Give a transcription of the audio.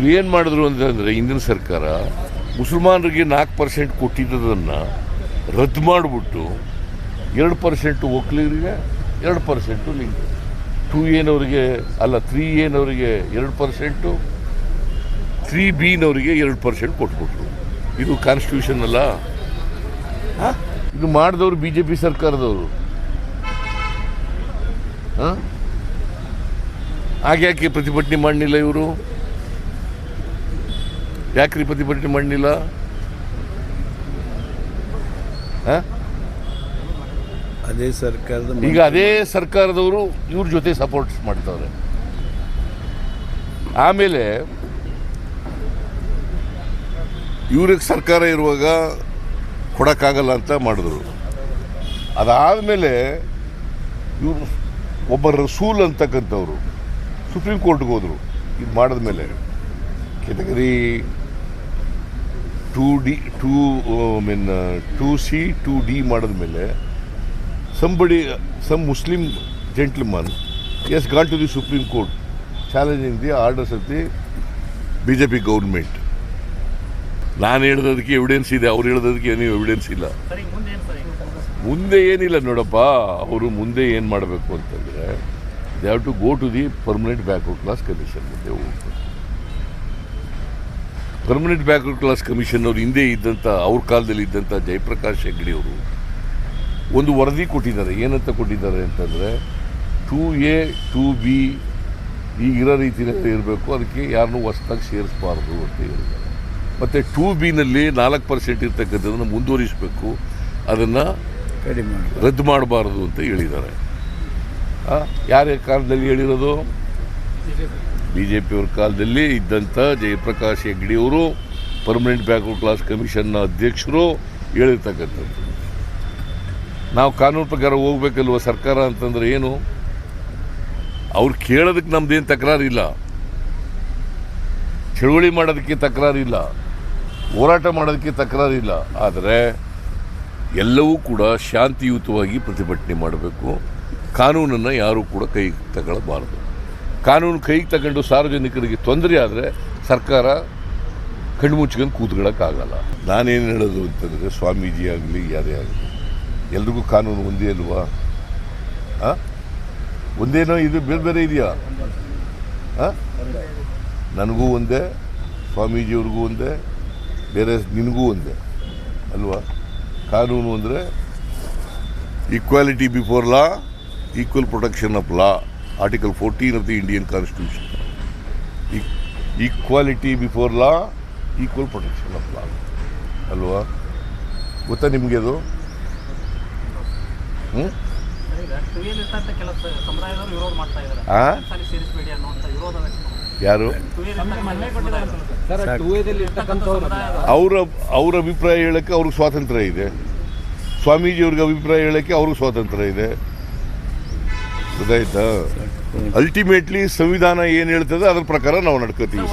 ಇವ್ರು ಏನು ಮಾಡಿದ್ರು ಅಂತಂದರೆ ಹಿಂದಿನ ಸರ್ಕಾರ ಮುಸಲ್ಮಾನರಿಗೆ 4% ಕೊಟ್ಟಿದ್ದದನ್ನು ರದ್ದು ಮಾಡಿಬಿಟ್ಟು 2% ಒಕ್ಕಲಿಗರಿಗೆ 2% ಲಿಂಗ 2A ಅಲ್ಲ 3A 2%, 3B 2% ಕೊಟ್ಬಿಟ್ರು. ಇದು ಕಾನ್ಸ್ಟಿಟ್ಯೂಷನ್ ಅಲ್ಲ. ಇದು ಮಾಡಿದವರು BJP ಸರ್ಕಾರದವರು. ಯಾಕೆ ಪ್ರತಿಭಟನೆ ಮಾಡಲಿಲ್ಲ ಇವರು? ಯಾಕ್ರಿ ಪ್ರತಿಭಟನೆ ಮಾಡಲಿಲ್ಲ? ಅದೇ ಸರ್ಕಾರದ ಈಗ ಅದೇ ಸರ್ಕಾರದವರು ಇವ್ರ ಜೊತೆ ಸಪೋರ್ಟ್ ಮಾಡ್ತಾರೆ. ಆಮೇಲೆ ಇವ್ರಿಗೆ ಸರ್ಕಾರ ಇರುವಾಗ ಕೊಡೋಕ್ಕಾಗಲ್ಲ ಅಂತ ಮಾಡಿದ್ರು. ಅದಾದಮೇಲೆ ಇವರು ಒಬ್ಬ ರಸೂಲ್ ಅಂತಕ್ಕಂಥವ್ರು ಸುಪ್ರೀಂ ಕೋರ್ಟ್ಗೆ ಹೋದರು. ಇದು ಮಾಡಿದ್ಮೇಲೆ ಕೆಟಗರಿ 2C 2D ಮಾಡಿದ್ಮೇಲೆ some Muslim gentleman has gone to the Supreme Court challenging the orders of the BJP government. ನಾನು ಹೇಳಿದದಕ್ಕೆ ಎವಿಡೆನ್ಸ್ ಇದೆ, ಅವ್ರು ಹೇಳಿದದಕ್ಕೆ ಏನೂ ಎವಿಡೆನ್ಸ್ ಇಲ್ಲ. ಮುಂದೆ ಏನಿಲ್ಲ ನೋಡಪ್ಪ. ಅವರು ಮುಂದೆ ಏನು ಮಾಡಬೇಕು ಅಂತಂದರೆ they have to go to the permanent backward class commission ಮುಂದೆ ಹೋಗ್ಬೇಕು. ಪರ್ಮನೆಂಟ್ ಬ್ಯಾಕ್ವರ್ಡ್ ಕ್ಲಾಸ್ ಕಮಿಷನ್ ಅವ್ರು ಹಿಂದೆ ಇದ್ದಂಥ, ಅವ್ರ ಕಾಲದಲ್ಲಿ ಇದ್ದಂಥ ಜಯಪ್ರಕಾಶ್ ಹೆಗ್ಡೆ ಅವರು ಒಂದು ವರದಿ ಕೊಟ್ಟಿದ್ದಾರೆ. ಏನಂತ ಕೊಟ್ಟಿದ್ದಾರೆ ಅಂತಂದರೆ 2A 2B ಈಗಿರೋ ರೀತಿಯಲ್ಲಿ ಇರಬೇಕು, ಅದಕ್ಕೆ ಯಾರನ್ನೂ ಹೊಸದಾಗಿ ಸೇರಿಸಬಾರ್ದು ಅಂತ ಹೇಳಿದ್ದಾರೆ. ಮತ್ತು 2Bನಲ್ಲಿ 4% ಇರ್ತಕ್ಕಂಥದ್ದನ್ನು ಮುಂದುವರಿಸಬೇಕು, ಅದನ್ನು ಕಡಿಮೆ ರದ್ದು ಮಾಡಬಾರ್ದು ಅಂತ ಹೇಳಿದ್ದಾರೆ. ಯಾರ ಕಾಲದಲ್ಲಿ ಹೇಳಿರೋದು? BJP ಅವ್ರ ಕಾಲದಲ್ಲಿ ಇದ್ದಂಥ ಜಯಪ್ರಕಾಶ್ ಹೆಗ್ಡೆಯವರು ಪರ್ಮನೆಂಟ್ ಬ್ಯಾಕ್ವರ್ಡ್ ಕ್ಲಾಸ್ ಕಮಿಷನ್ನ ಅಧ್ಯಕ್ಷರು ಹೇಳಿರ್ತಕ್ಕಂಥದ್ದು. ನಾವು ಕಾನೂನು ಪ್ರಕಾರ ಹೋಗ್ಬೇಕಲ್ವ ಸರ್ಕಾರ ಅಂತಂದರೆ ಏನು? ಅವ್ರು ಕೇಳೋದಕ್ಕೆ ನಮ್ಮದೇನು ತಕರಾರಿಲ್ಲ, ಚಳುವಳಿ ಮಾಡೋದಕ್ಕೆ ತಕರಾರಿಲ್ಲ, ಹೋರಾಟ ಮಾಡೋದಕ್ಕೆ ತಕರಾರಿಲ್ಲ. ಆದರೆ ಎಲ್ಲವೂ ಕೂಡ ಶಾಂತಿಯುತವಾಗಿ ಪ್ರತಿಭಟನೆ ಮಾಡಬೇಕು. ಕಾನೂನನ್ನು ಯಾರೂ ಕೂಡ ಕೈಗೆ ತಗೊಳ್ಳಬಾರ್ದು. ಕಾನೂನು ಕೈಗೆ ತಗೊಂಡು ಸಾರ್ವಜನಿಕರಿಗೆ ತೊಂದರೆ ಆದರೆ ಸರ್ಕಾರ ಕಣ್ಮುಚ್ಕೊಂಡು ಕೂತ್ಕೊಳ್ಳೋಕ್ಕಾಗಲ್ಲ. ನಾನೇನು ಹೇಳೋದು ಅಂತಂದರೆ ಸ್ವಾಮೀಜಿ ಆಗಲಿ ಯಾರೇ ಆಗಲಿ ಎಲ್ರಿಗೂ ಕಾನೂನು ಒಂದೇ ಅಲ್ವಾ? ಒಂದೇನೋ ಇದು ಬೇರೆ ಬೇರೆ ಇದೆಯಾ? ನನಗೂ ಒಂದೇ, ಸ್ವಾಮೀಜಿಯವ್ರಿಗೂ ಒಂದೇ, ಬೇರೆ ನಿನಗೂ ಒಂದೇ ಅಲ್ವಾ? ಕಾನೂನು ಅಂದರೆ equality before law, equal protection of law, article 14 of the Indian constitution. Equality before law, equal protection of law ಅಲ್ವಾ? ಗೊತ್ತಾ ನಿಮಗೆ ಅದು? ಯಾರು ಅವ್ರ ಅಭಿಪ್ರಾಯ ಹೇಳೋಕ್ಕೆ ಅವ್ರಿಗೆ ಸ್ವಾತಂತ್ರ್ಯ ಇದೆ. ಸ್ವಾಮೀಜಿಯವ್ರಿಗೆ ಅಭಿಪ್ರಾಯ ಹೇಳೋಕ್ಕೆ ಅವ್ರಿಗೆ ಸ್ವಾತಂತ್ರ್ಯ ಇದೆ. ಗೊತ್ತಾಯ್ತಾ? ಅಲ್ಟಿಮೇಟ್ಲಿ ಸಂವಿಧಾನ ಏನು ಹೇಳ್ತದೆ ಅದ್ರ ಪ್ರಕಾರ ನಾವು ನಡ್ಕೋತೀವಿ.